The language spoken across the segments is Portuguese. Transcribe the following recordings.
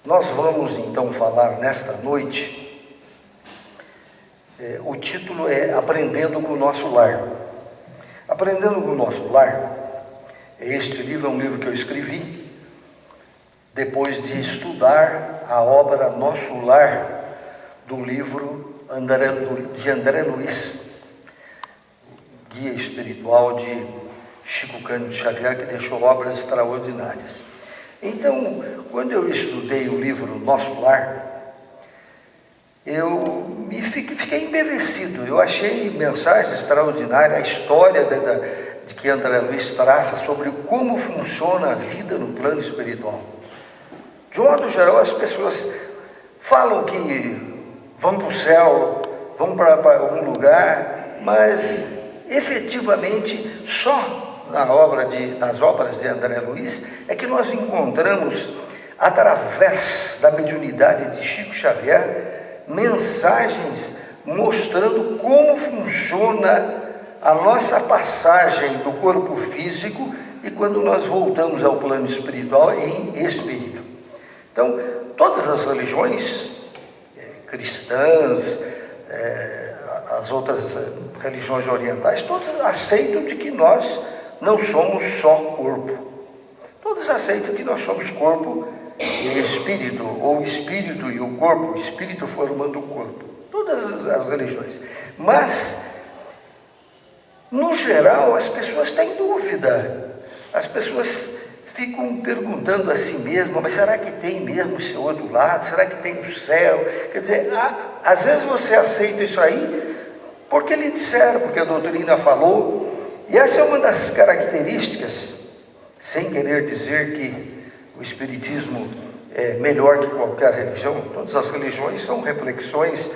Nós vamos então falar nesta noite, o título é Aprendendo com o Nosso Lar. Aprendendo com o Nosso Lar, este livro é um livro que eu escrevi depois de estudar a obra Nosso Lar, do livro de André Luiz, guia espiritual de Chico Cândido Xavier, que deixou obras extraordinárias. Então, quando eu estudei o livro Nosso Lar, eu fiquei embevecido. Eu achei mensagem extraordinária, a história de que André Luiz traça sobre como funciona a vida no plano espiritual. De um modo geral, as pessoas falam que vão para o céu, vão para algum lugar, mas efetivamente só nas obras de André Luiz é que nós encontramos, através da mediunidade de Chico Xavier, mensagens mostrando como funciona a nossa passagem do corpo físico e quando nós voltamos ao plano espiritual em espírito. Então, todas as religiões cristãs, as outras religiões orientais, todas aceitam de que nós não somos só corpo. Todos aceitam que nós somos corpo e espírito, ou espírito e o corpo, espírito formando o corpo. Todas as religiões. Mas, no geral, as pessoas têm dúvida. As pessoas ficam perguntando a si mesmas, mas será que tem mesmo esse outro lado? Será que tem o céu? Quer dizer, às vezes você aceita isso aí porque lhe disseram, porque a doutrina falou. E essa é uma das características, sem querer dizer que o Espiritismo é melhor que qualquer religião. Todas as religiões são reflexões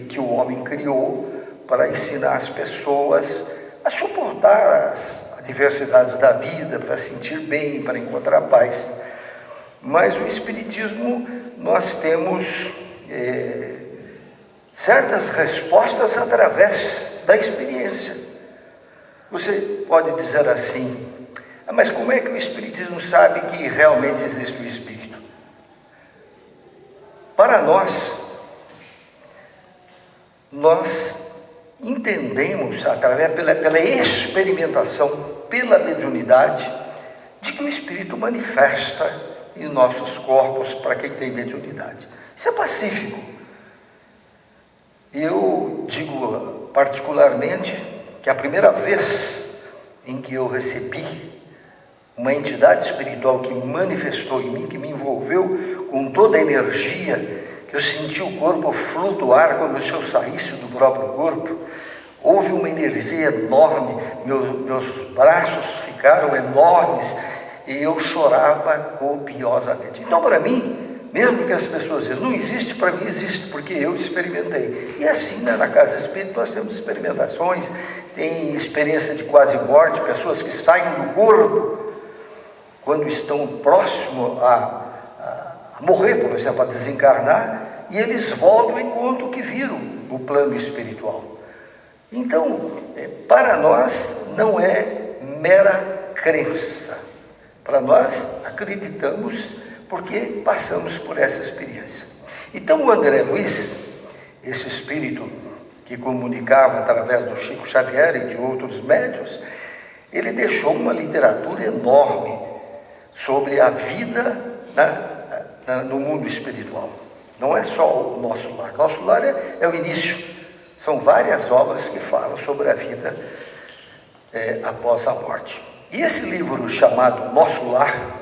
que o homem criou para ensinar as pessoas a suportar as adversidades da vida, para sentir bem, para encontrar paz. Mas o Espiritismo, nós temos certas respostas através da experiência. Você pode dizer assim, mas como é que o Espiritismo sabe que realmente existe o Espírito? Para nós entendemos, pela experimentação, pela mediunidade, de que o Espírito manifesta em nossos corpos para quem tem mediunidade. Isso é pacífico. Eu digo particularmente que a primeira vez em que eu recebi uma entidade espiritual que manifestou em mim, que me envolveu com toda a energia, que eu senti o corpo flutuar como se eu saísse do próprio corpo, houve uma energia enorme, meus braços ficaram enormes e eu chorava copiosamente. Então, para mim, mesmo que as pessoas dizem, não existe, para mim existe, porque eu experimentei. E assim, na Casa Espírita, nós temos experimentações, tem experiência de quase morte, pessoas que saem do corpo, quando estão próximo a morrer, por exemplo, a desencarnar, e eles voltam e contam o que viram no plano espiritual. Então, para nós, não é mera crença. Para nós, acreditamos porque passamos por essa experiência. Então, o André Luiz, esse espírito que comunicava através do Chico Xavier e de outros médiuns, ele deixou uma literatura enorme sobre a vida no mundo espiritual. Não é só o Nosso Lar. Nosso Lar é o início. São várias obras que falam sobre a vida após a morte. E esse livro chamado Nosso Lar,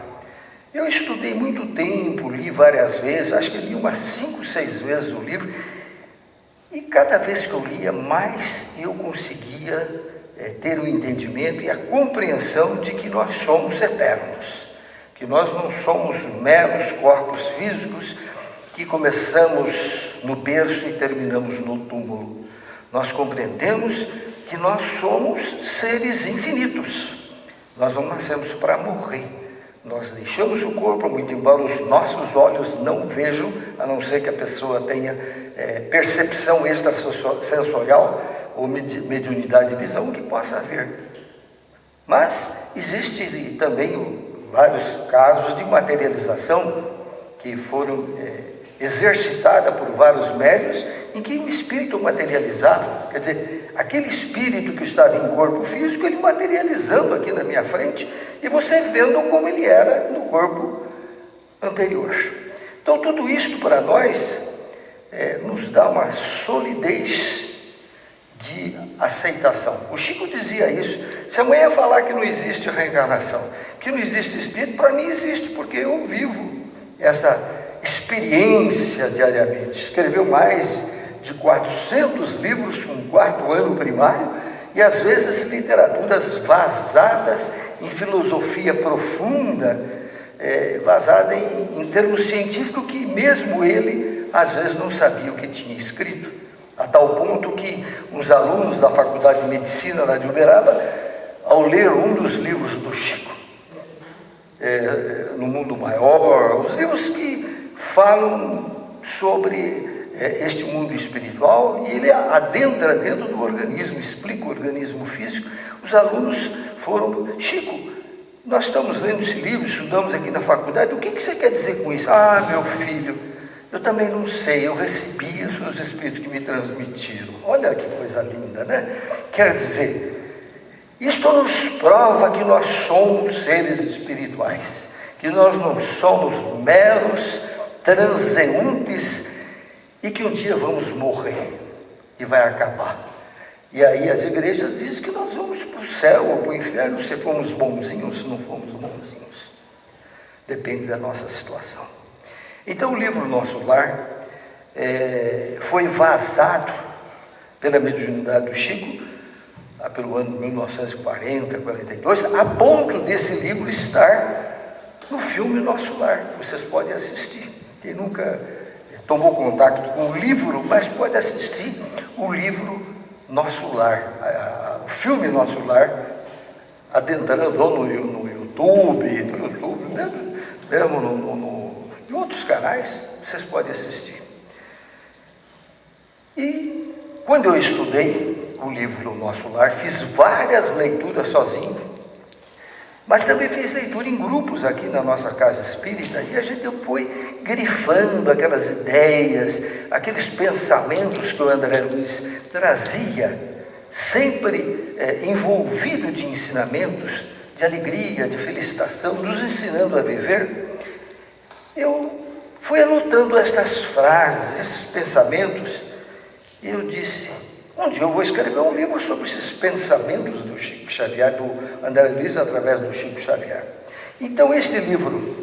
eu estudei muito tempo, li várias vezes, acho que li umas 5, 6 vezes o livro, e cada vez que eu lia, mais eu conseguia ter o entendimento e a compreensão de que nós somos eternos, que nós não somos meros corpos físicos que começamos no berço e terminamos no túmulo. Nós compreendemos que nós somos seres infinitos, nós não nascemos para morrer. Nós deixamos o corpo, muito embora os nossos olhos não vejam, a não ser que a pessoa tenha percepção extrasensorial ou mediunidade de visão que possa ver. Mas existe também vários casos de materialização que foram exercitadas por vários médiuns, em que o espírito materializava. Quer dizer, aquele espírito que estava em corpo físico, ele materializando aqui na minha frente, e você vendo como ele era no corpo anterior. Então, tudo isto para nós nos dá uma solidez de aceitação. O Chico dizia isso: se amanhã falar que não existe reencarnação, que não existe espírito, para mim existe, porque eu vivo essa experiência diariamente. Escreveu mais de 400 livros com 4º ano primário, e às vezes literaturas vazadas em filosofia profunda, vazada em termos científicos que mesmo ele às vezes não sabia o que tinha escrito, a tal ponto que uns alunos da Faculdade de Medicina lá de Uberaba, ao ler um dos livros do Chico, No Mundo Maior, os livros que falam sobre este mundo espiritual, e ele adentra dentro do organismo, explica o organismo físico, os alunos foram: Chico, nós estamos lendo esse livro, estudamos aqui na faculdade, o que você quer dizer com isso? Ah, meu filho, eu também não sei, eu recebi os espíritos que me transmitiram. Olha que coisa linda, né? Quer dizer, isto nos prova que nós somos seres espirituais, que nós não somos meros transeuntes e que um dia vamos morrer e vai acabar. E aí as igrejas dizem que nós vamos para o céu ou para o inferno se fomos bonzinhos, se não fomos bonzinhos. Depende da nossa situação. Então o livro Nosso Lar foi vazado pela mediunidade do Chico, lá pelo ano 1940, 42, a ponto desse livro estar no filme Nosso Lar. Vocês podem assistir. Quem nunca tomou contato com o livro, mas pode assistir o livro Nosso Lar, o filme Nosso Lar, adentrando no YouTube, mesmo em outros canais, vocês podem assistir. E quando eu estudei o livro Nosso Lar, fiz várias leituras sozinho, mas também fiz leitura em grupos aqui na nossa casa espírita, e a gente foi grifando aquelas ideias, aqueles pensamentos que o André Luiz trazia, sempre envolvido de ensinamentos, de alegria, de felicitação, nos ensinando a viver. Eu fui anotando estas frases, esses pensamentos, e eu disse: um dia eu vou escrever um livro sobre esses pensamentos do Chico Xavier, do André Luiz, através do Chico Xavier. Então, este livro,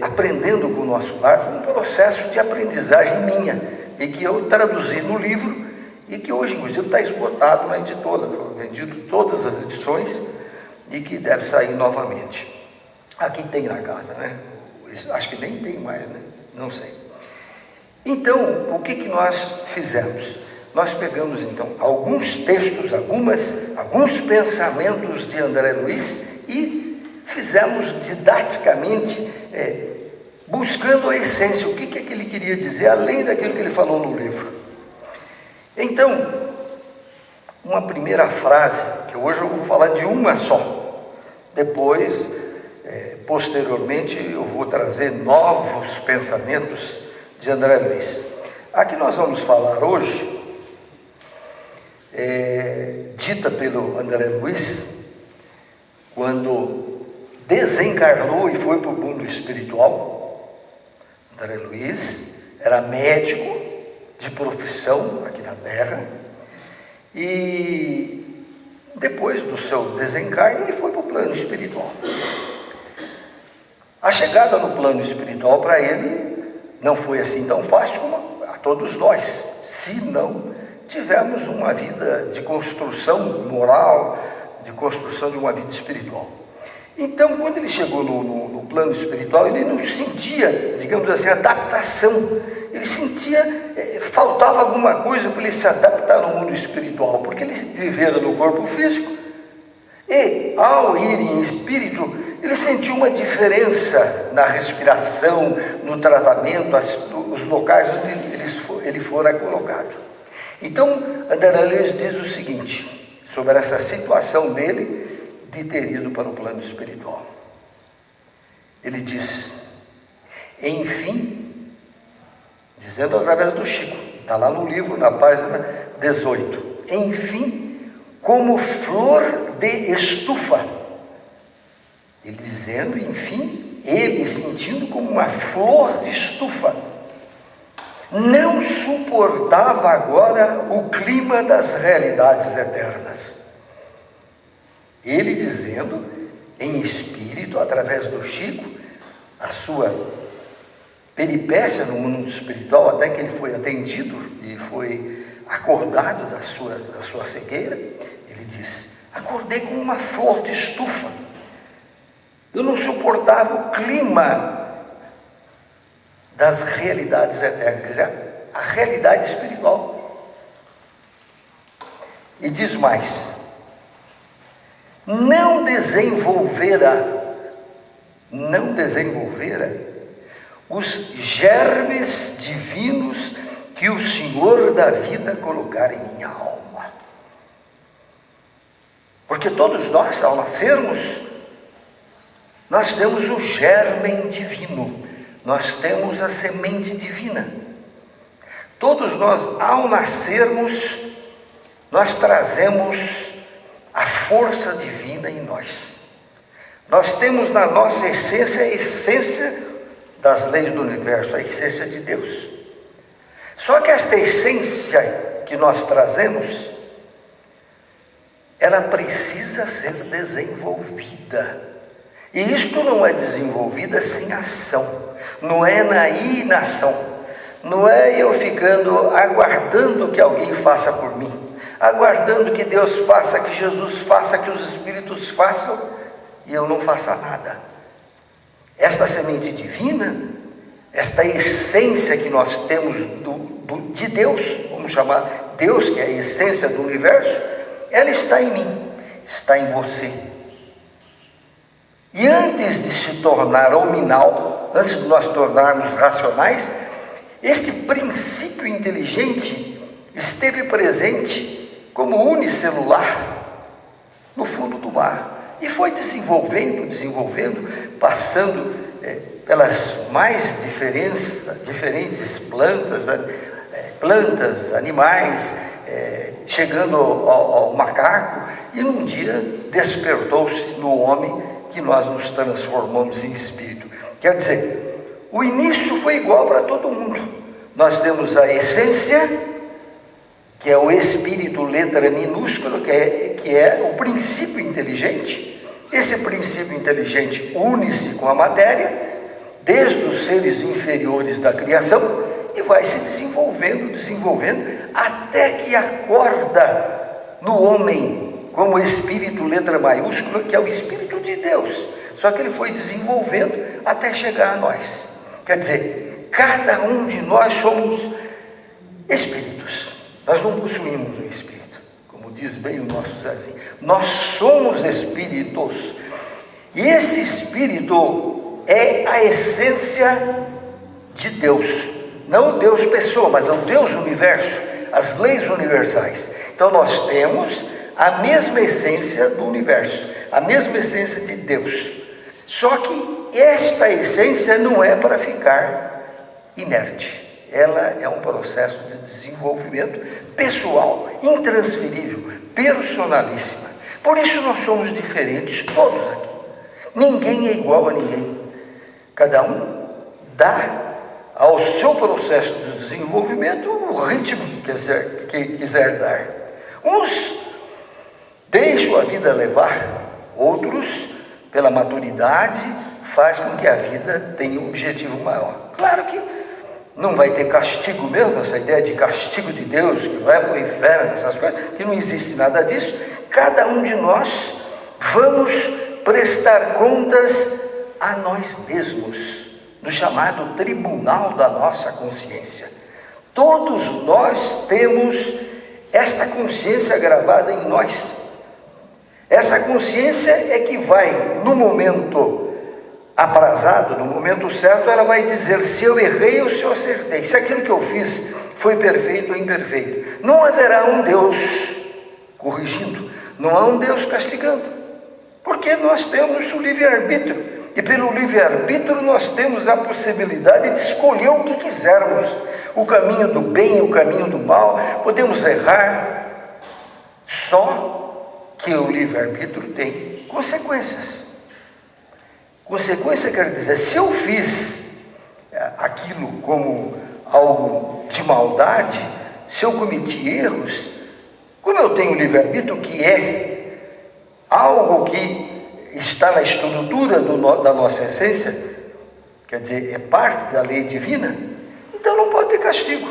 Aprendendo com o Nosso Lar, foi um processo de aprendizagem minha, e que eu traduzi no livro, e que hoje, inclusive, está esgotado na editora. Foram vendidas todas as edições, e que deve sair novamente. Aqui tem na casa, né? Acho que nem tem mais, né? Não sei. Então, o que nós fizemos? Nós pegamos, então, alguns textos, alguns pensamentos de André Luiz e fizemos didaticamente, buscando a essência, o que é que ele queria dizer, além daquilo que ele falou no livro. Então, uma primeira frase, que hoje eu vou falar de uma só, depois, posteriormente, eu vou trazer novos pensamentos de André Luiz. A que nós vamos falar hoje, dita pelo André Luiz, quando desencarnou e foi para o mundo espiritual. André Luiz era médico de profissão aqui na Terra, e depois do seu desencarne ele foi para o plano espiritual. A chegada no plano espiritual para ele não foi assim tão fácil como a todos nós, se não tivemos uma vida de construção moral, de construção de uma vida espiritual. Então, quando ele chegou no plano espiritual, ele não sentia, digamos assim, adaptação. Ele sentia, faltava alguma coisa para ele se adaptar no mundo espiritual, porque ele vivera no corpo físico, e ao ir em espírito, ele sentiu uma diferença na respiração, no tratamento, os locais onde ele fora colocado. Então, André Luiz diz o seguinte, sobre essa situação dele, de ter ido para o plano espiritual. Ele diz: enfim, dizendo através do Chico, está lá no livro, na página 18, enfim, como flor de estufa. Ele dizendo, enfim, ele sentindo como uma flor de estufa, não suportava agora o clima das realidades eternas. Ele dizendo, em espírito, através do Chico, a sua peripécia no mundo espiritual, até que ele foi atendido e foi acordado da sua cegueira, ele diz, acordei como uma flor de estufa. Eu não suportava o clima das realidades eternas, quer dizer, a realidade espiritual. E diz mais, não desenvolvera os germes divinos que o Senhor da vida colocara em minha alma. Porque todos nós, ao nascermos, nós temos o germen divino, nós temos a semente divina. Todos nós, ao nascermos, nós trazemos a força divina em nós. Nós temos na nossa essência a essência das leis do universo, a essência de Deus. Só que esta essência que nós trazemos, ela precisa ser desenvolvida. E isto não é desenvolvida sem ação, não é na inação, não é eu ficando aguardando que alguém faça por mim, aguardando que Deus faça, que Jesus faça, que os Espíritos façam, e eu não faça nada. Esta semente divina, esta essência que nós temos de Deus, vamos chamar Deus, que é a essência do universo, ela está em mim, está em você. E antes de se tornar hominal, antes de nós tornarmos racionais, este princípio inteligente esteve presente como unicelular no fundo do mar. E foi desenvolvendo, passando pelas mais diferentes plantas, animais, chegando ao macaco, e num dia despertou-se no homem que nós nos transformamos em espírito. Quer dizer, o início foi igual para todo mundo. Nós temos a essência, que é o espírito, letra minúscula, que é o princípio inteligente. Esse princípio inteligente une-se com a matéria, desde os seres inferiores da criação, e vai se desenvolvendo, até que acorda no homem, como espírito, letra maiúscula, que é o Espírito de Deus. Só que ele foi desenvolvendo até chegar a nós. Quer dizer, cada um de nós somos espíritos. Nós não possuímos um espírito, como diz bem o nosso Zezinho. Nós somos espíritos. E esse espírito é a essência de Deus. Não Deus pessoa, mas é o Deus universo, as leis universais. Então nós temos a mesma essência do universo, a mesma essência de Deus. Só que esta essência não é para ficar inerte. Ela é um processo de desenvolvimento pessoal, intransferível, personalíssima. Por isso nós somos diferentes, todos aqui. Ninguém é igual a ninguém. Cada um dá ao seu processo de desenvolvimento o ritmo que quiser dar. Uns deixam a vida levar, outros, pela maturidade, faz com que a vida tenha um objetivo maior. Claro que não vai ter castigo mesmo, essa ideia de castigo de Deus, que vai para o inferno, essas coisas, que não existe nada disso. Cada um de nós vamos prestar contas a nós mesmos, no chamado tribunal da nossa consciência. Todos nós temos esta consciência gravada em nós. Essa consciência é que vai, no momento aprazado, no momento certo, ela vai dizer se eu errei ou se eu acertei, se aquilo que eu fiz foi perfeito ou imperfeito. Não haverá um Deus corrigindo, não há um Deus castigando, porque nós temos o livre-arbítrio. E pelo livre-arbítrio nós temos a possibilidade de escolher o que quisermos. O caminho do bem, o caminho do mal, podemos errar. Só que o livre-arbítrio tem consequências. Consequência quer dizer, se eu fiz aquilo como algo de maldade, se eu cometi erros, como eu tenho livre-arbítrio, que é algo que está na estrutura da nossa essência, quer dizer, é parte da lei divina, então não pode ter castigo,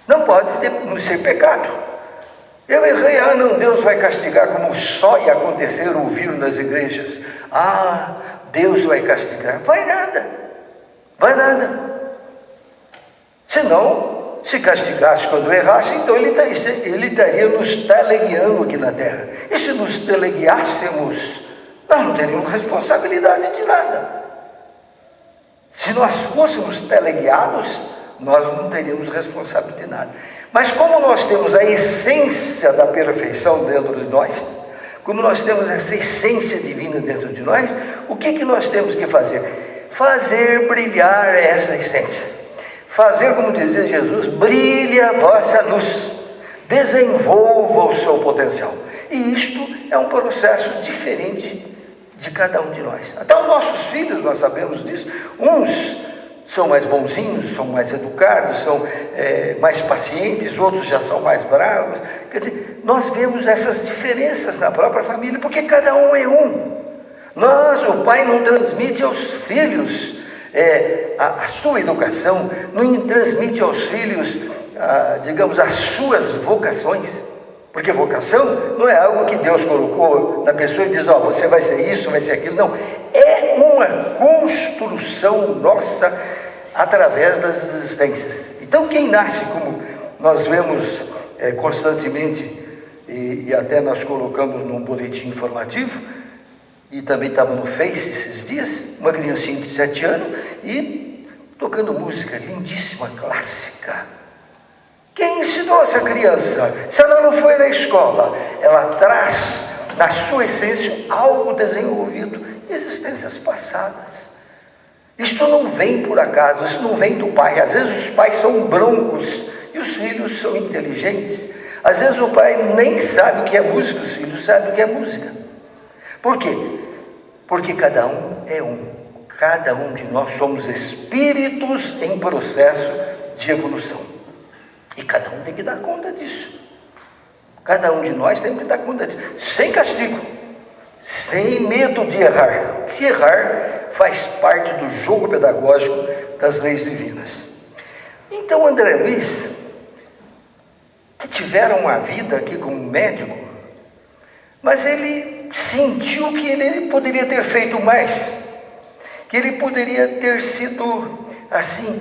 não pode ser pecado. Eu errei, não, Deus vai castigar, como só ia acontecer, ouviram nas igrejas, Deus vai castigar. Vai nada. Senão, se castigasse quando errasse, então ele estaria nos teleguiando aqui na terra. E se nos teleguiássemos, nós não teríamos responsabilidade de nada. Se nós fôssemos teleguiados, nós não teríamos responsabilidade de nada. Mas como nós temos a essência da perfeição dentro de nós, como nós temos essa essência divina dentro de nós, o que nós temos que fazer? Fazer brilhar essa essência. Fazer, como dizia Jesus, brilhe a vossa luz, desenvolva o seu potencial. E isto é um processo diferente de cada um de nós. Até os nossos filhos, nós sabemos disso, uns são mais bonzinhos, são mais educados, são mais pacientes, outros já são mais bravos. Quer dizer, nós vemos essas diferenças na própria família, porque cada um é um. O pai não transmite aos filhos a sua educação, não transmite aos filhos, digamos, as suas vocações, porque vocação não é algo que Deus colocou na pessoa e diz, você vai ser isso, vai ser aquilo, não, é uma construção nossa através das existências. Então quem nasce, como nós vemos constantemente, e até nós colocamos num boletim informativo, e também estava no Face esses dias, uma criancinha de 7 anos, e tocando música lindíssima, clássica. Quem ensinou essa criança? Se ela não foi na escola, ela traz na sua essência algo desenvolvido em existências passadas. Isto não vem por acaso, isso não vem do pai. Às vezes os pais são broncos e os filhos são inteligentes. Às vezes o pai nem sabe o que é música, os filhos sabem o que é música. Por quê? Porque cada um é um. Cada um de nós somos espíritos em processo de evolução. E cada um tem que dar conta disso. Cada um de nós tem que dar conta disso. Sem castigo. Sem medo de errar. Que errar faz parte do jogo pedagógico das leis divinas. Então André Luiz, que tiveram uma vida aqui como médico, mas ele sentiu que ele poderia ter feito mais, que ele poderia ter sido, assim,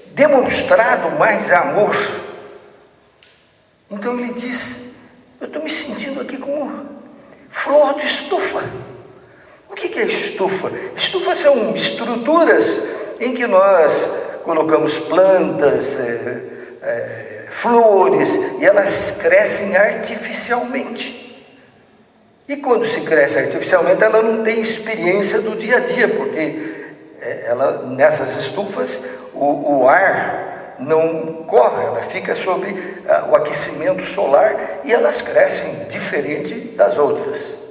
demonstrado mais amor. Então ele disse, eu estou me sentindo aqui como flor de estufa. O que é estufa? Estufa são estruturas em que nós colocamos plantas, flores, e elas crescem artificialmente. E quando se cresce artificialmente, ela não tem experiência do dia a dia, porque nessas estufas o ar não corre, ela fica sob o aquecimento solar e elas crescem diferente das outras.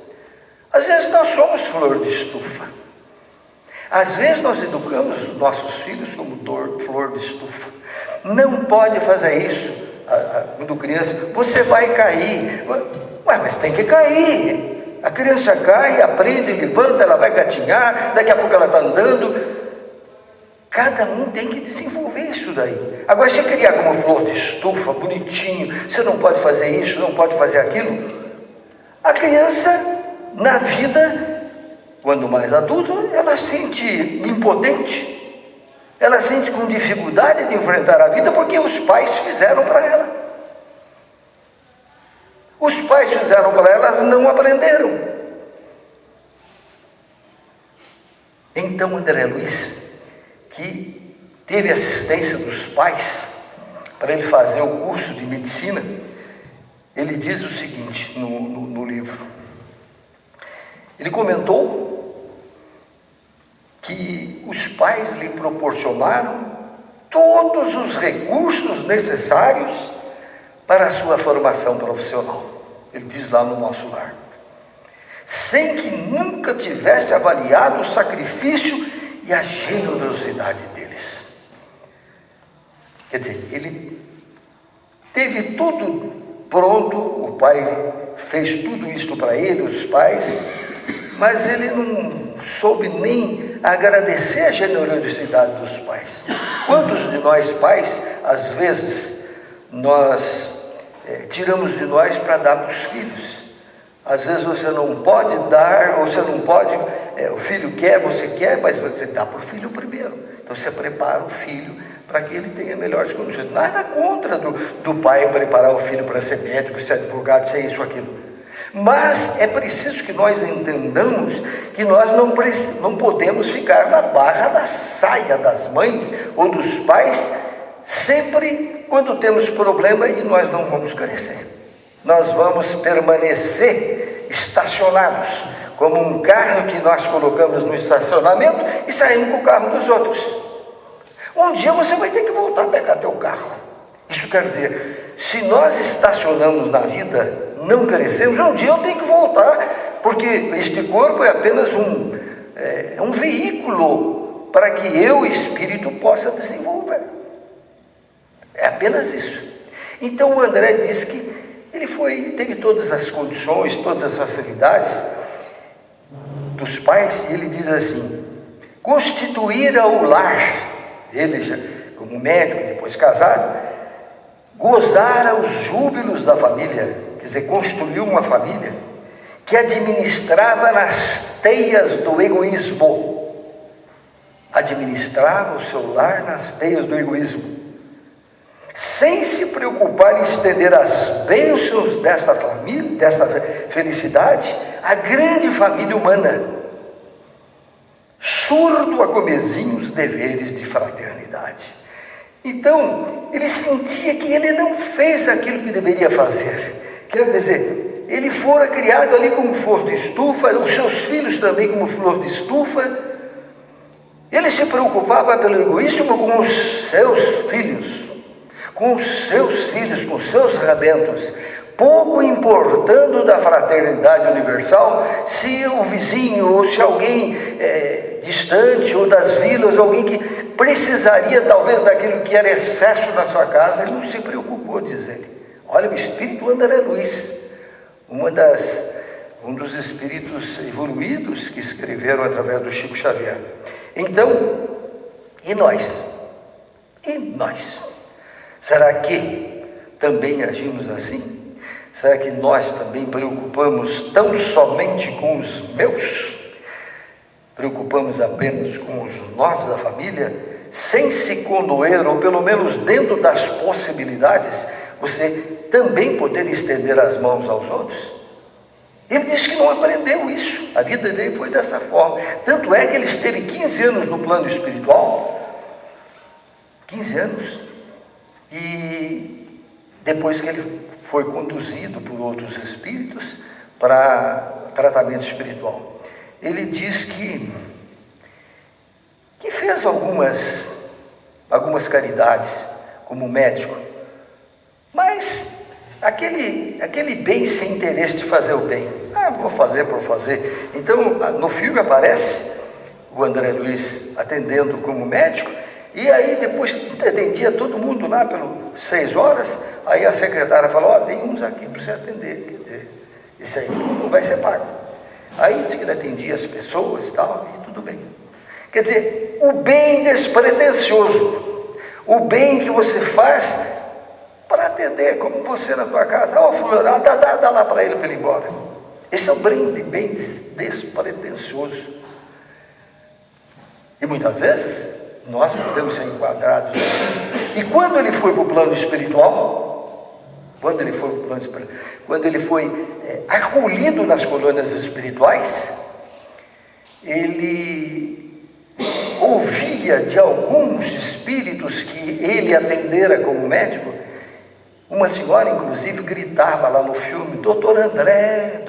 Às vezes nós somos flor de estufa. Às vezes nós educamos os nossos filhos como flor de estufa. Não pode fazer isso quando criança, você vai cair. Mas tem que cair. A criança cai, aprende, levanta, ela vai gatinhar, daqui a pouco ela está andando. Cada um tem que desenvolver isso daí. Agora, se criar como flor de estufa, bonitinho, você não pode fazer isso, não pode fazer aquilo. A criança, na vida, quando mais adulta, ela se sente impotente. Ela se sente com dificuldade de enfrentar a vida porque os pais fizeram para ela. Os pais fizeram para elas, não aprenderam. Então André Luiz, que teve assistência dos pais para ele fazer o curso de medicina, ele diz o seguinte no livro. Ele comentou que os pais lhe proporcionaram todos os recursos necessários para a sua formação profissional. Ele diz lá no Nosso Lar. Sem que nunca tivesse avaliado o sacrifício e a generosidade deles. Quer dizer, ele teve tudo pronto, o pai fez tudo isso para ele, os pais, mas ele não soube nem agradecer a generosidade dos pais. Quantos de nós pais, às vezes, nós tiramos de nós para dar para os filhos? Às vezes você não pode dar, ou você não pode, o filho quer, você quer, mas você dá para o filho primeiro. Então você prepara o filho para que ele tenha melhores condições. Nada contra do pai preparar o filho para ser médico, ser advogado, ser isso, aquilo. Mas é preciso que nós entendamos que nós não podemos ficar na barra da saia das mães ou dos pais, sempre quando temos problema e nós não vamos crescer. Nós vamos permanecer estacionados, como um carro que nós colocamos no estacionamento e saímos com o carro dos outros. Um dia você vai ter que voltar a pegar teu carro. Isso quer dizer, se nós estacionamos na vida, não crescemos, um dia eu tenho que voltar, porque este corpo é apenas um veículo para que eu, espírito, possa desenvolver. É apenas isso. Então o André diz que ele teve todas as condições, todas as facilidades dos pais, e ele diz assim: constituíra o lar, ele já como médico, depois casado, gozara os júbilos da família, quer dizer, construiu uma família que administrava nas teias do egoísmo, administrava o seu lar nas teias do egoísmo, sem se preocupar em estender as bênçãos desta família, desta felicidade, à grande família humana, surdo a comezinhos deveres de fraternidade. Então, ele sentia que ele não fez aquilo que deveria fazer. Quer dizer, ele fora criado ali como flor de estufa, os seus filhos também como flor de estufa. Ele se preocupava pelo egoísmo com os seus filhos, com seus rabentos, pouco importando da fraternidade universal, se o vizinho ou se alguém distante ou das vilas, alguém que precisaria talvez daquilo que era excesso na sua casa, ele não se preocupou, diz ele. Olha, o espírito André Luiz, um dos espíritos evoluídos que escreveram através do Chico Xavier. Então, e nós? E nós? Será que também agimos assim? Será que nós também preocupamos tão somente com os meus? Preocupamos apenas com os nós da família, sem se condoer, ou pelo menos dentro das possibilidades, você também poder estender as mãos aos outros? Ele disse que não aprendeu isso, a vida dele foi dessa forma. Tanto é que ele esteve 15 anos no plano espiritual, 15 anos, e depois que ele foi conduzido por outros espíritos para tratamento espiritual, ele diz que fez algumas caridades como médico, mas aquele bem sem interesse de fazer o bem. Vou fazer por fazer. Então, no filme aparece o André Luiz atendendo como médico, e aí depois que atendia todo mundo lá pelas 6 horas, aí a secretária falou: tem uns aqui para você atender, esse aí não vai ser pago. Aí disse que ele atendia as pessoas e tal, e tudo bem. Quer dizer, o bem despretensioso, o bem que você faz para atender, como você na tua casa, fulano, dá lá para ele ir embora. Esse é o bem despretensioso. E muitas vezes nós podemos ser enquadrados assim. E quando ele foi para o plano espiritual, quando ele foi acolhido nas colônias espirituais, ele ouvia de alguns espíritos que ele atendera como médico. Uma senhora, inclusive, gritava lá no filme: doutor André,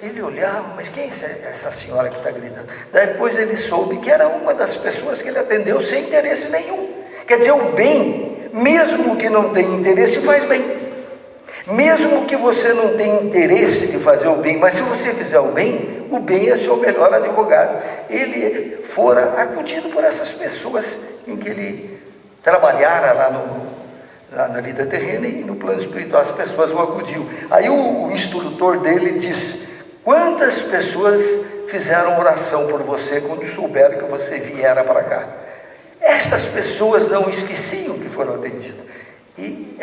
Ele olhava, mas quem é essa senhora que está gritando? Depois ele soube que era uma das pessoas que ele atendeu sem interesse nenhum. Quer dizer, o bem, mesmo que não tenha interesse, faz bem. Mesmo que você não tenha interesse de fazer o bem, mas se você fizer o bem é seu melhor advogado. Ele fora acudido por essas pessoas em que ele trabalhara lá na vida terrena, e no plano espiritual as pessoas o acudiam. Aí o instrutor dele diz: quantas pessoas fizeram oração por você quando souberam que você viera para cá? Estas pessoas não esqueciam que foram atendidas, e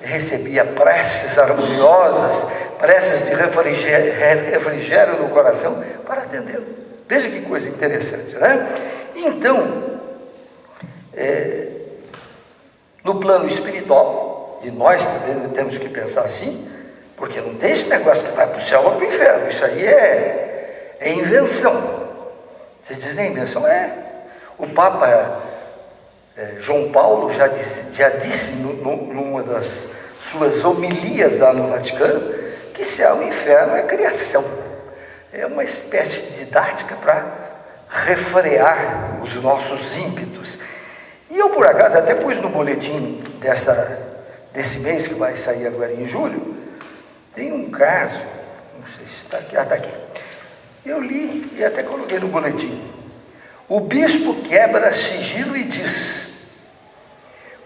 recebia preces harmoniosas, preces de refrigério no coração para atendê-lo. Veja que coisa interessante, né? Então, no plano espiritual, e nós também temos que pensar assim, porque não tem esse negócio que vai para o céu ou para o inferno. Isso aí é invenção. Vocês dizem invenção? O Papa João Paulo já disse numa das suas homilias lá no Vaticano, que céu e inferno é criação. É uma espécie de didática para refrear os nossos ímpetos. E eu, por acaso, até pus no boletim desse mês, que vai sair agora em julho, tem um caso, não sei se está aqui, está aqui. Eu li e até coloquei no boletim. O bispo quebra sigilo e diz: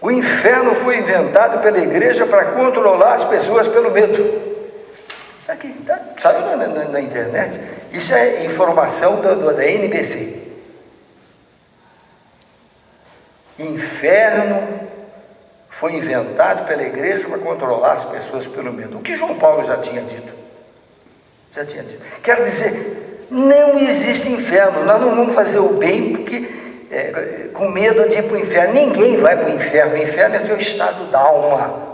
o inferno foi inventado pela igreja para controlar as pessoas pelo medo. Está aqui, saiu na internet. Isso é informação da NBC. Inferno foi inventado pela igreja para controlar as pessoas pelo medo. O que João Paulo já tinha dito. Quer dizer, não existe inferno. Nós não vamos fazer o bem porque com medo de ir para o inferno. Ninguém vai para o inferno. O inferno é seu estado da alma.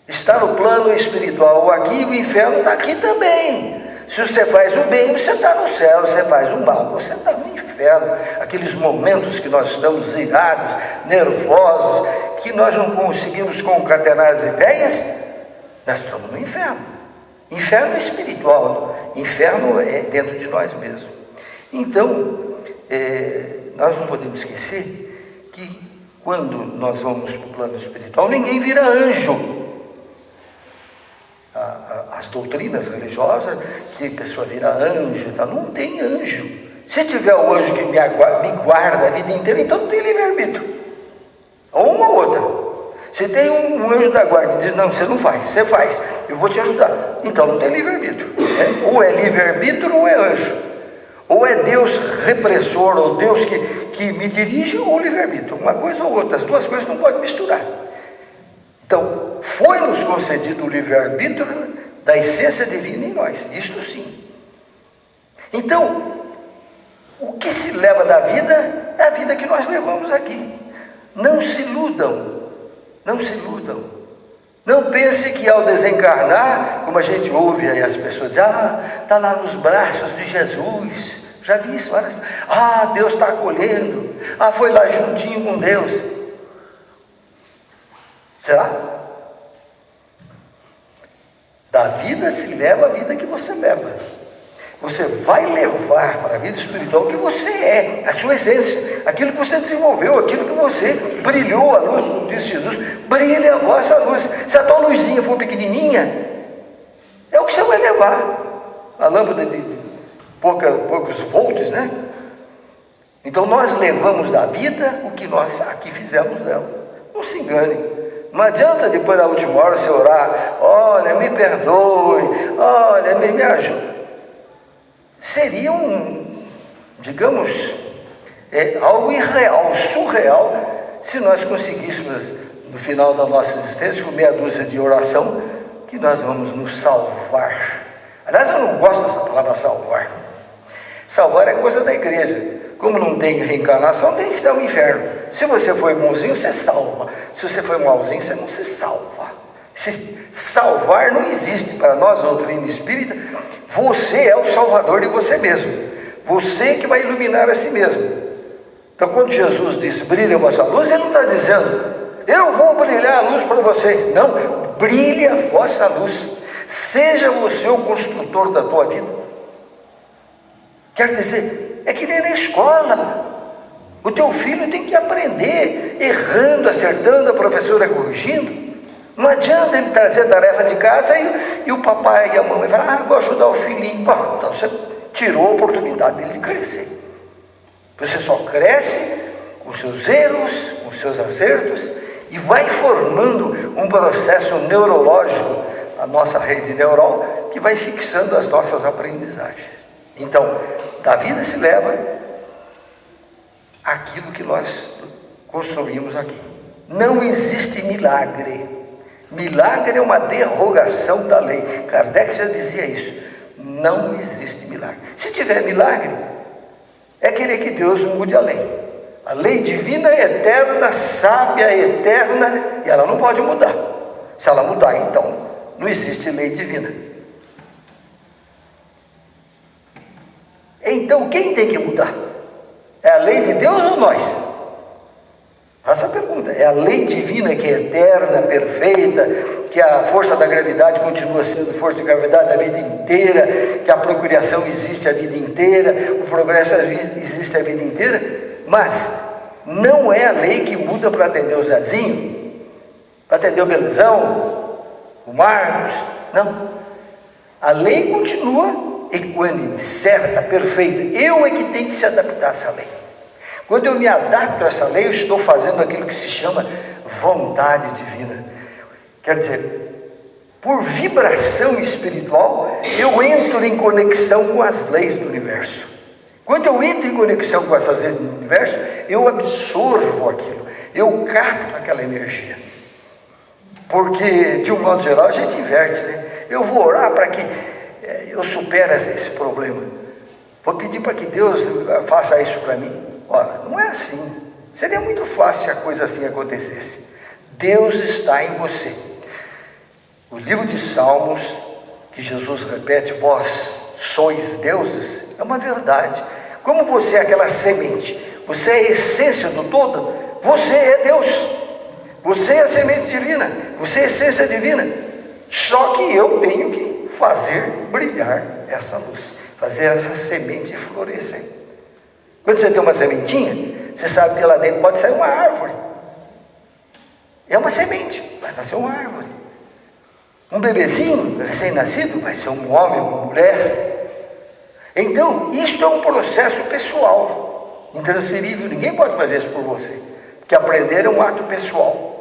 Está no plano espiritual aqui, o inferno está aqui também. Se você faz o bem, você está no céu. Se você faz o mal, você está no inferno. Aqueles momentos que nós estamos irados, nervosos, que nós não conseguimos concatenar as ideias, nós estamos no inferno. Inferno é espiritual, inferno é dentro de nós mesmos. Então, nós não podemos esquecer que quando nós vamos para o plano espiritual, ninguém vira anjo. As doutrinas religiosas, que a pessoa vira anjo, tá? Não tem anjo. Se tiver o anjo que me guarda a vida inteira, então não tem livre-arbítrio. Ou uma ou outra. Se tem um anjo da guarda que diz: não, você não faz, você faz, eu vou te ajudar, então não tem livre-arbítrio. Ou é livre-arbítrio ou é anjo. Ou é Deus repressor, ou Deus que me dirige, ou livre-arbítrio. Uma coisa ou outra, as duas coisas não podem misturar. Então, foi nos concedido o livre-arbítrio da essência divina em nós, isto sim. Então, o que se leva da vida é a vida que nós levamos aqui. Não se iludam, não se iludam. Não pense que ao desencarnar, como a gente ouve aí as pessoas dizem: está lá nos braços de Jesus. Já vi isso várias vezes. Deus está acolhendo. Foi lá juntinho com Deus. Será? Da vida se leva a vida que você leva. Você vai levar para a vida espiritual o que você é, a sua essência, aquilo que você desenvolveu, aquilo que você brilhou a luz, como disse Jesus: brilhe a vossa luz. Se a tua luzinha for pequenininha, é o que você vai levar. A lâmpada de poucos volts, né? Então nós levamos da vida o que nós aqui fizemos dela. Não se engane. Não adianta depois da última hora você orar: olha, me perdoe, olha, me ajude. Seria digamos, algo irreal, surreal, se nós conseguíssemos, no final da nossa existência, com meia dúzia de oração, que nós vamos nos salvar. Aliás, eu não gosto dessa palavra salvar. Salvar é coisa da igreja. Como não tem reencarnação, tem céu e inferno. Se você foi bonzinho, você salva. Se você foi malzinho, você não se salva. Salvar não existe. Para nós, doutrina espírita, você é o salvador de você mesmo. Você que vai iluminar a si mesmo. Então, quando Jesus diz: brilhe a vossa luz, ele não está dizendo: eu vou brilhar a luz para você. Não, brilhe a vossa luz. Seja você o construtor da tua vida. Quer dizer, é que nem na escola. O teu filho tem que aprender, errando, acertando, a professora corrigindo. Não adianta ele trazer a tarefa de casa e o papai e a mamãe falam, vou ajudar o filhinho. Bom, então você tirou a oportunidade dele de crescer. Você só cresce com seus erros, com seus acertos, e vai formando um processo neurológico, a nossa rede neural, que vai fixando as nossas aprendizagens. Então, da vida se leva aquilo que nós construímos aqui. Não existe milagre. Milagre é uma derrogação da lei. Kardec já dizia isso. Não existe milagre. Se tiver milagre, é querer que Deus mude a lei. A lei divina é eterna, sábia, eterna, e ela não pode mudar. Se ela mudar, então, não existe lei divina. Então, quem tem que mudar? É a lei de Deus ou nós? Essa pergunta. É a lei divina que é eterna, perfeita, que a força da gravidade continua sendo força de gravidade a vida inteira, que a procriação existe a vida inteira, o progresso existe a vida inteira, mas não é a lei que muda para atender o Zezinho, para atender o Belezão, o Marcos, não. A lei continua equânime, certa, perfeita. Eu é que tenho que se adaptar a essa lei. Quando eu me adapto a essa lei, eu estou fazendo aquilo que se chama vontade divina. Quer dizer, por vibração espiritual, eu entro em conexão com as leis do universo. Quando eu entro em conexão com essas leis do universo, eu absorvo aquilo, eu capto aquela energia. Porque, de um modo geral, a gente inverte, né? Eu vou orar para que eu supere esse problema. Vou pedir para que Deus faça isso para mim. Ora, não é assim. Seria muito fácil se a coisa assim acontecesse. Deus está em você. O livro de Salmos, que Jesus repete, vós sois deuses, é uma verdade. Como você é aquela semente, você é a essência do todo, você é Deus. Você é a semente divina, você é a essência divina. Só que eu tenho que fazer brilhar essa luz, fazer essa semente florescer. Quando você tem uma sementinha, você sabe que lá dentro pode sair uma árvore. É uma semente, vai nascer uma árvore. Um bebezinho recém-nascido vai ser um homem, uma mulher. Então, isso é um processo pessoal, intransferível. Ninguém pode fazer isso por você, porque aprender é um ato pessoal.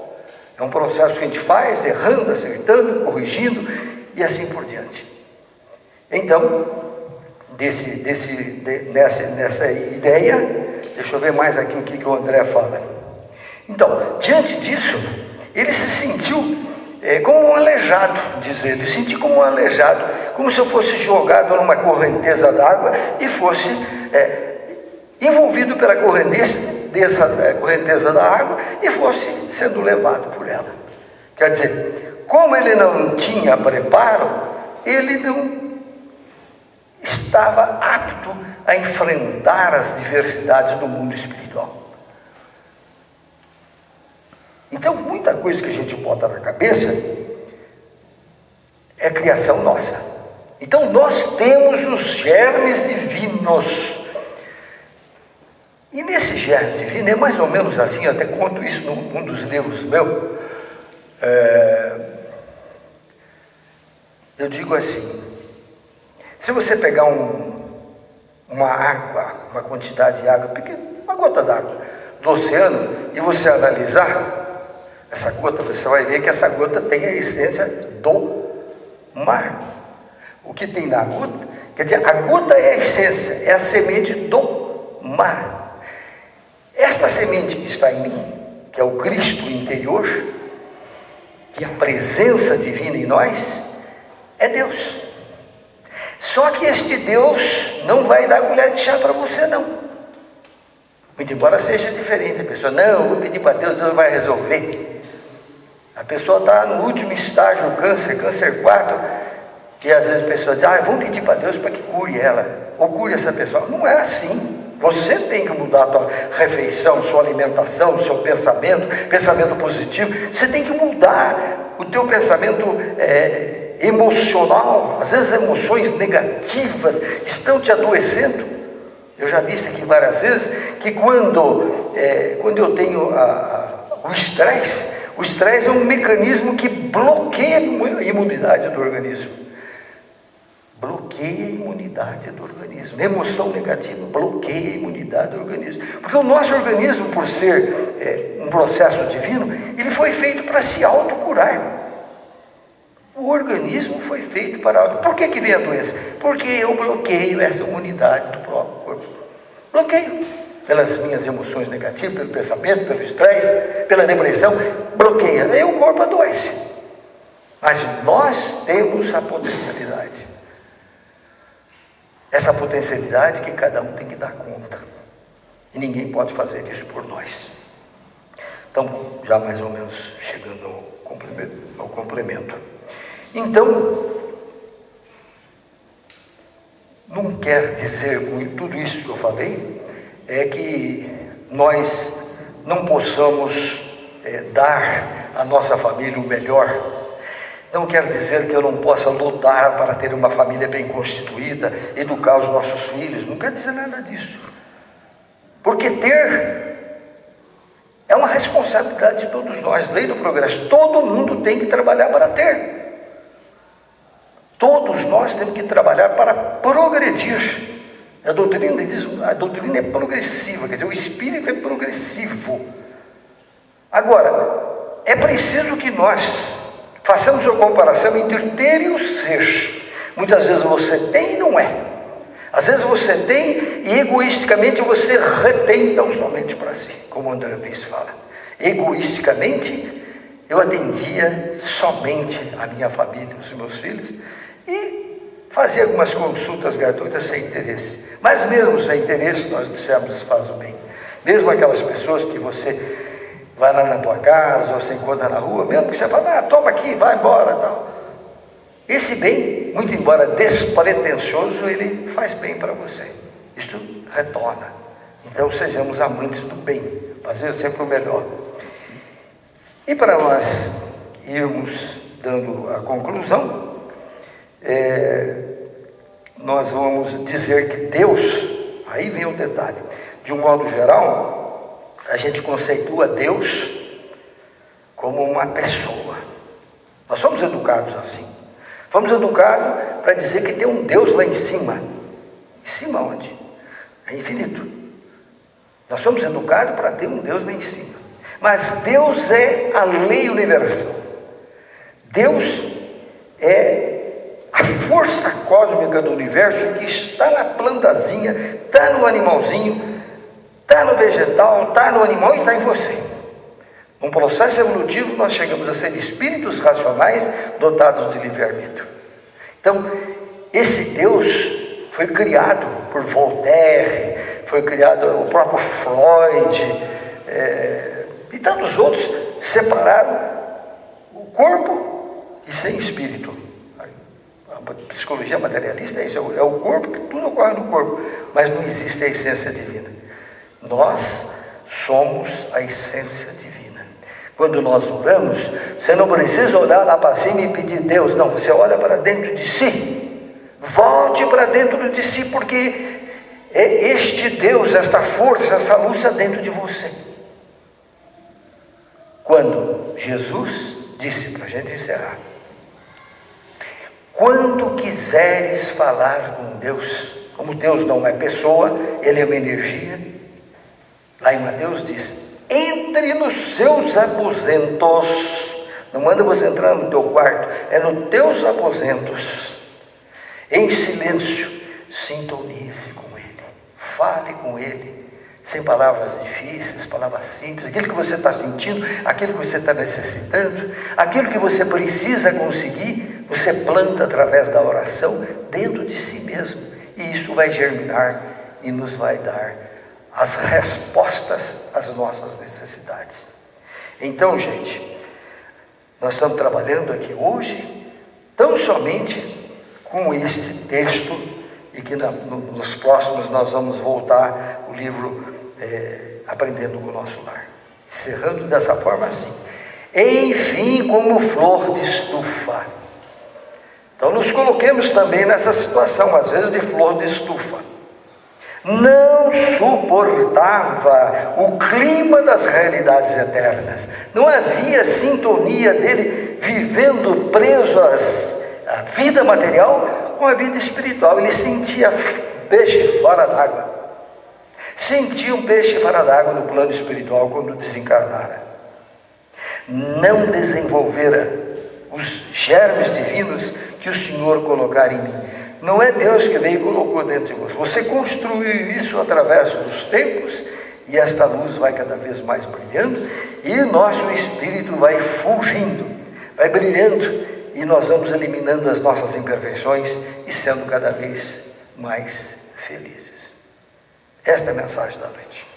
É um processo que a gente faz, errando, acertando, corrigindo, e assim por diante. Então, nessa ideia, deixa eu ver mais aqui o que o André fala. Então, diante disso, ele se sentiu como um aleijado, diz ele, senti como um aleijado, como se eu fosse jogado numa correnteza d'água e fosse envolvido pela correnteza da água e fosse sendo levado por ela. Quer dizer, como ele não tinha preparo, ele não estava apto a enfrentar as diversidades do mundo espiritual. Então, muita coisa que a gente bota na cabeça é criação nossa. Então, nós temos os germes divinos. E nesse germe divino, é mais ou menos assim, eu até conto isso num dos livros meus. Eu digo assim, se você pegar uma água, uma quantidade de água, uma gota d'água do oceano, e você analisar essa gota, você vai ver que essa gota tem a essência do mar. O que tem na gota, quer dizer, a gota é a essência, é a semente do mar. Esta semente que está em mim, que é o Cristo interior, que é a presença divina em nós, é Deus. Só que este Deus não vai dar colher de chá para você, não. Muito embora seja diferente. A pessoa, não, eu vou pedir para Deus, Deus vai resolver. A pessoa está no último estágio, câncer 4, que às vezes a pessoa diz, vamos pedir para Deus para que cure ela, ou cure essa pessoa. Não é assim. Você tem que mudar a sua refeição, sua alimentação, seu pensamento positivo. Você tem que mudar o teu pensamento emocional, às vezes emoções negativas estão te adoecendo. Eu já disse aqui várias vezes que quando eu tenho o estresse é um mecanismo que bloqueia a imunidade do organismo. Bloqueia a imunidade do organismo. Emoção negativa bloqueia a imunidade do organismo. Porque o nosso organismo, por ser um processo divino, ele foi feito para se autocurar. O organismo foi feito para... Por que vem a doença? Porque eu bloqueio essa imunidade do próprio corpo. Bloqueio. Pelas minhas emoções negativas, pelo pensamento, pelo estresse, pela depressão. Bloqueia. Aí o corpo adoece. Mas nós temos a potencialidade. Essa potencialidade que cada um tem que dar conta. E ninguém pode fazer isso por nós. Então, já mais ou menos chegando ao complemento. Então, não quer dizer com tudo isso que eu falei, é que nós não possamos dar à nossa família o melhor. Não quer dizer que eu não possa lutar para ter uma família bem constituída, educar os nossos filhos, não quer dizer nada disso. Porque ter é uma responsabilidade de todos nós, lei do progresso, todo mundo tem que trabalhar para ter. Todos nós temos que trabalhar para progredir. A doutrina é progressiva, quer dizer, o espírito é progressivo. Agora, é preciso que nós façamos uma comparação entre ter e o ser. Muitas vezes você tem e não é. Às vezes você tem e egoisticamente você retém tão somente para si, como o André Luiz fala. Egoisticamente, eu atendia somente a minha família, os meus filhos, e fazia algumas consultas gratuitas sem interesse. Mas mesmo sem interesse, nós dissemos, faz o bem. Mesmo aquelas pessoas que você vai lá na tua casa, ou você encontra na rua, mesmo que você fala, toma aqui, vai embora, tal. Esse bem, muito embora despretensioso, ele faz bem para você. Isto retorna. Então sejamos amantes do bem, fazer sempre o melhor. E para nós irmos dando a conclusão, nós vamos dizer que Deus, aí vem o detalhe, de um modo geral, a gente conceitua Deus como uma pessoa. Nós somos educados assim. Fomos educados para dizer que tem um Deus lá em cima. Em cima onde? É infinito. Nós somos educados para ter um Deus lá em cima. Mas Deus é a lei universal. Deus é a força cósmica do universo que está na plantazinha, está no animalzinho, está no vegetal, está no animal e está em você. Num processo evolutivo, nós chegamos a ser espíritos racionais dotados de livre-arbítrio. Então, esse Deus foi criado por Voltaire, foi criado o próprio Freud, e tantos outros separaram o corpo e sem espírito. A psicologia materialista é isso, é o corpo, que tudo ocorre no corpo, mas não existe a essência divina. Nós somos a essência divina. Quando nós oramos, você não precisa orar lá para cima e pedir Deus, não, você olha para dentro de si, volte para dentro de si, porque é este Deus, esta força, essa luz é dentro de você. Quando Jesus disse, para a gente encerrar, quando quiseres falar com Deus, como Deus não é pessoa, Ele é uma energia, lá em Mateus diz, entre nos seus aposentos, não manda você entrar no teu quarto, é nos teus aposentos, em silêncio, sintonize com Ele, fale com Ele, sem palavras difíceis, palavras simples, aquilo que você está sentindo, aquilo que você está necessitando, aquilo que você precisa conseguir, você planta através da oração dentro de si mesmo, e isso vai germinar e nos vai dar as respostas às nossas necessidades. Então, gente, nós estamos trabalhando aqui hoje tão somente com este texto, e que nos próximos nós vamos voltar o livro Aprendendo com o Nosso Lar, encerrando dessa forma assim: enfim, como flor de estufa, Então nos coloquemos também nessa situação, às vezes de flor de estufa. Não suportava o clima das realidades eternas. Não havia sintonia dele vivendo preso à vida material com a vida espiritual. Ele sentia peixe fora d'água. Sentia um peixe fora d'água no plano espiritual quando desencarnara. Não desenvolvera os germes divinos que o Senhor colocar em mim. Não é Deus que veio e colocou dentro de você. Você construiu isso através dos tempos e esta luz vai cada vez mais brilhando e nosso espírito vai fulgindo, vai brilhando e nós vamos eliminando as nossas imperfeições e sendo cada vez mais felizes. Esta é a mensagem da noite.